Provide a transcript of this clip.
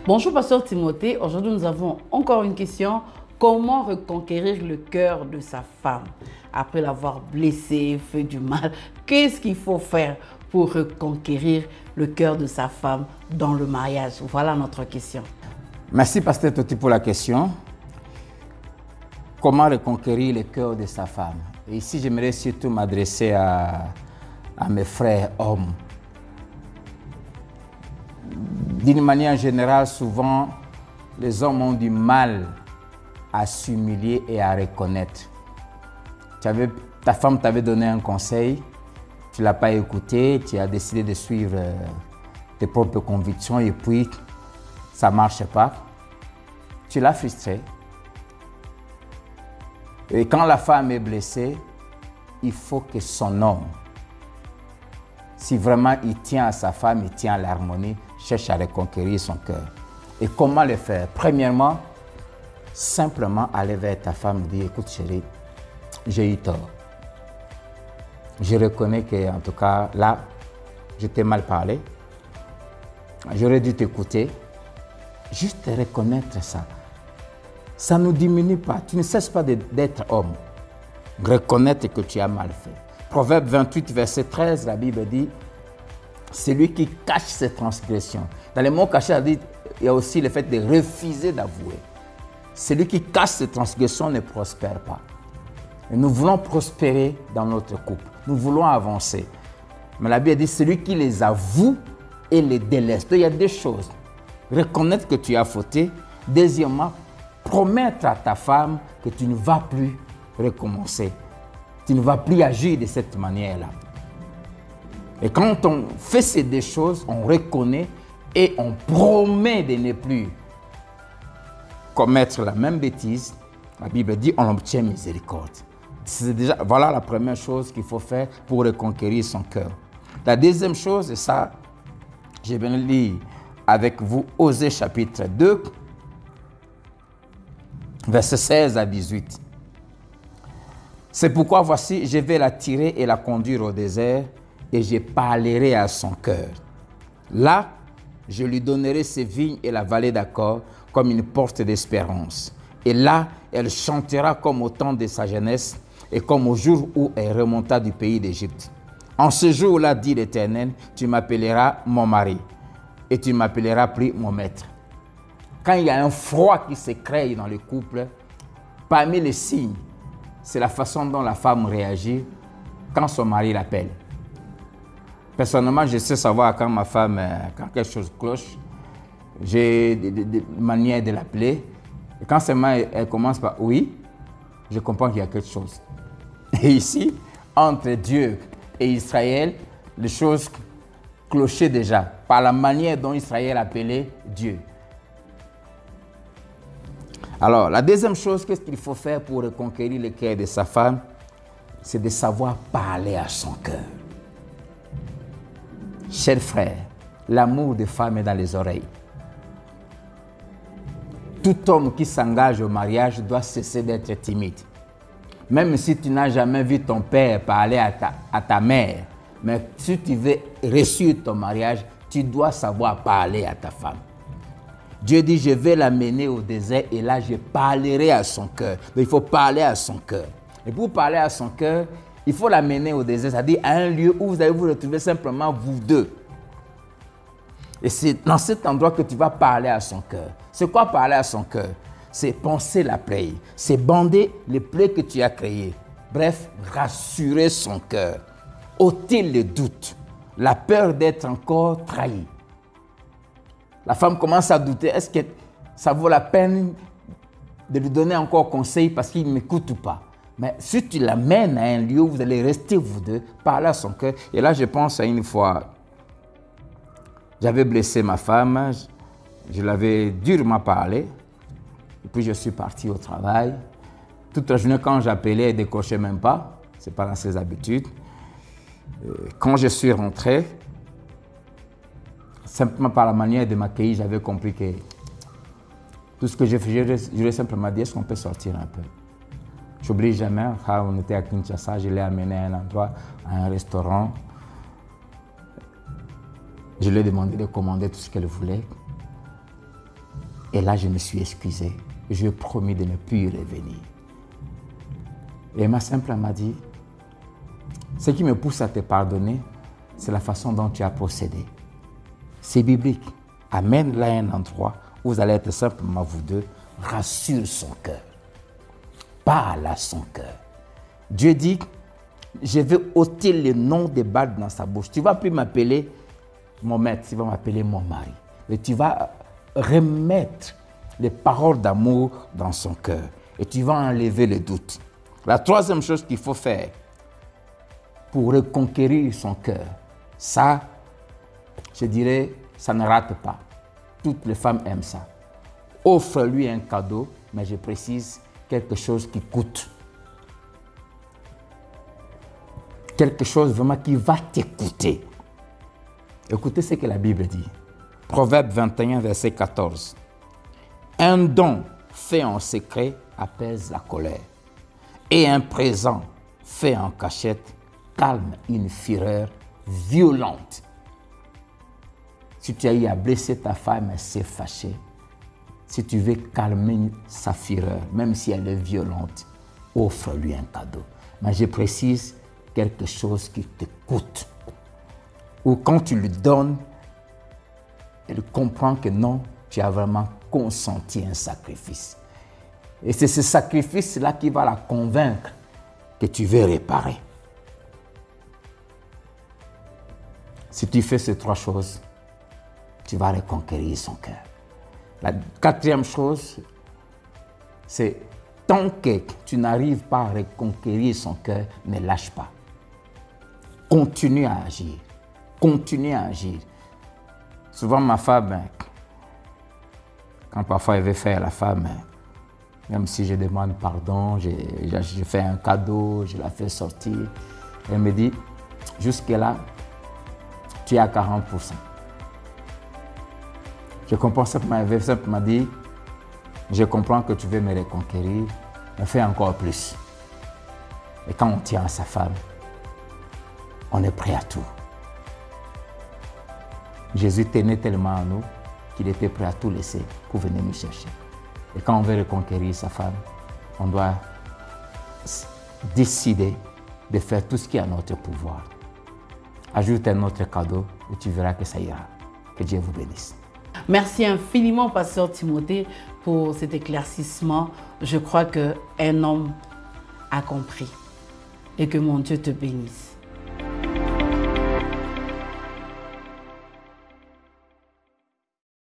Bonjour Pasteur Timothée, aujourd'hui nous avons encore une question. Comment reconquérir le cœur de sa femme après l'avoir blessée, fait du mal? Qu'est-ce qu'il faut faire pour reconquérir le cœur de sa femme dans le mariage? Voilà notre question. Merci Pasteur Toti pour la question. Comment reconquérir le cœur de sa femme? Et ici j'aimerais surtout m'adresser à mes frères hommes. D'une manière générale, souvent, les hommes ont du mal à s'humilier et à reconnaître. Ta femme t'avait donné un conseil, tu ne l'as pas écouté, tu as décidé de suivre tes propres convictions et puis ça ne marche pas. Tu l'as frustré. Et quand la femme est blessée, il faut que son homme, si vraiment il tient à sa femme, il tient à l'harmonie, cherche à reconquérir son cœur. Et comment le faire? Premièrement, simplement aller vers ta femme et dire, écoute chérie, j'ai eu tort. Je reconnais qu'en tout cas, là, je t'ai mal parlé. J'aurais dû t'écouter. Juste reconnaître ça. Ça ne nous diminue pas. Tu ne cesses pas d'être homme. Reconnaître que tu as mal fait. Proverbe 28, verset 13, la Bible dit, c'est lui qui cache ses transgressions. Dans les mots cachés, il y a aussi le fait de refuser d'avouer. Celui qui cache ses transgressions ne prospère pas. Et nous voulons prospérer dans notre couple. Nous voulons avancer. Mais la Bible dit, celui qui les avoue et les délaisse. Donc, il y a deux choses. Reconnaître que tu as fauté. Deuxièmement, promettre à ta femme que tu ne vas plus recommencer. Tu ne vas plus agir de cette manière-là. Et quand on fait ces deux choses, on reconnaît et on promet de ne plus commettre la même bêtise. La Bible dit on obtient miséricorde. Voilà la première chose qu'il faut faire pour reconquérir son cœur. La deuxième chose, et ça, je vais le lire avec vous, Osée chapitre 2, versets 16 à 18. C'est pourquoi voici, je vais la tirer et la conduire au désert, et je parlerai à son cœur. Là, je lui donnerai ses vignes et la vallée d'Accord comme une porte d'espérance. Et là, elle chantera comme au temps de sa jeunesse et comme au jour où elle remonta du pays d'Égypte. En ce jour-là, dit l'Éternel, tu m'appelleras mon mari et tu ne m'appelleras plus mon maître. Quand il y a un froid qui se crée dans le couple, parmi les signes, c'est la façon dont la femme réagit quand son mari l'appelle. Personnellement, je sais savoir quand ma femme, quand quelque chose cloche, j'ai des manières de l'appeler. Et quand seulement elle commence par oui, je comprends qu'il y a quelque chose. Et ici, entre Dieu et Israël, les choses clochaient déjà par la manière dont Israël appelait Dieu. Alors, la deuxième chose, qu'est-ce qu'il faut faire pour reconquérir le cœur de sa femme? C'est de savoir parler à son cœur. Chers frères, l'amour des femmes est dans les oreilles. Tout homme qui s'engage au mariage doit cesser d'être timide. Même si tu n'as jamais vu ton père parler à ta mère, mais si tu veux réussir ton mariage, tu dois savoir parler à ta femme. Dieu dit, je vais l'amener au désert et là, je parlerai à son cœur. Donc, il faut parler à son cœur. Et pour parler à son cœur, il faut l'amener au désert, c'est-à-dire à un lieu où vous allez vous retrouver simplement vous deux. Et c'est dans cet endroit que tu vas parler à son cœur. C'est quoi parler à son cœur? C'est penser la plaie, c'est bander les plaies que tu as créées. Bref, rassurer son cœur, ôter le doute, la peur d'être encore trahi. La femme commence à douter, est-ce que ça vaut la peine de lui donner encore conseil parce qu'il ne m'écoute ou pas? Mais si tu l'amènes à un lieu où vous allez rester vous deux, parler à son cœur. Et là, je pense à une fois, j'avais blessé ma femme, je l'avais durement parlé. Et puis je suis parti au travail. Toute la journée, quand j'appelais, elle ne décrochait même pas. Ce n'est pas dans ses habitudes. Quand je suis rentré, simplement par la manière de m'accueillir, j'avais compris que tout ce que je faisais, je lui ai simplement dit, est-ce qu'on peut sortir un peu? J'oublie jamais, quand on était à Kinshasa, je l'ai amené à un endroit, à un restaurant. Je lui ai demandé de commander tout ce qu'elle voulait. Et là, je me suis excusé. Je lui ai promis de ne plus y revenir. Et ma simple m'a dit, ce qui me pousse à te pardonner, c'est la façon dont tu as procédé. C'est biblique. Amène-la à un endroit où vous allez être simplement vous deux. Rassure son cœur. Parle à son cœur. Dieu dit, je vais ôter le nom de Baal dans sa bouche. Tu ne vas plus m'appeler mon maître, tu vas m'appeler mon mari. Et tu vas remettre les paroles d'amour dans son cœur. Et tu vas enlever le doute. La troisième chose qu'il faut faire pour reconquérir son cœur, ça, je dirais, ça ne rate pas. Toutes les femmes aiment ça. Offre-lui un cadeau, mais je précise, quelque chose qui coûte. Quelque chose vraiment qui va t'écouter. Écoutez ce que la Bible dit. Proverbe 21, verset 14. Un don fait en secret apaise la colère. Et un présent fait en cachette calme une fureur violente. Si tu as eu à blesser ta femme, elle s'est fâchée. Si tu veux calmer sa fureur, même si elle est violente, offre-lui un cadeau. Mais je précise, quelque chose qui te coûte. Ou quand tu lui donnes, elle comprend que non, tu as vraiment consenti un sacrifice. Et c'est ce sacrifice-là qui va la convaincre que tu veux réparer. Si tu fais ces trois choses, tu vas reconquérir son cœur. La quatrième chose, c'est tant que tu n'arrives pas à reconquérir son cœur, ne lâche pas. Continue à agir. Continue à agir. Souvent, ma femme, quand parfois elle veut faire la femme, même si je demande pardon, je fais un cadeau, je la fais sortir, elle me dit, jusque-là, tu es à 40%. Je comprends simplement, elle m'a dit, je comprends que tu veux me reconquérir, mais fais encore plus. Et quand on tient à sa femme, on est prêt à tout. Jésus tenait tellement à nous qu'il était prêt à tout laisser pour venir nous chercher. Et quand on veut reconquérir sa femme, on doit décider de faire tout ce qui est à notre pouvoir. Ajoute un autre cadeau et tu verras que ça ira. Que Dieu vous bénisse. Merci infiniment, Pasteur Timothée, pour cet éclaircissement. Je crois qu'un homme a compris et que mon Dieu te bénisse.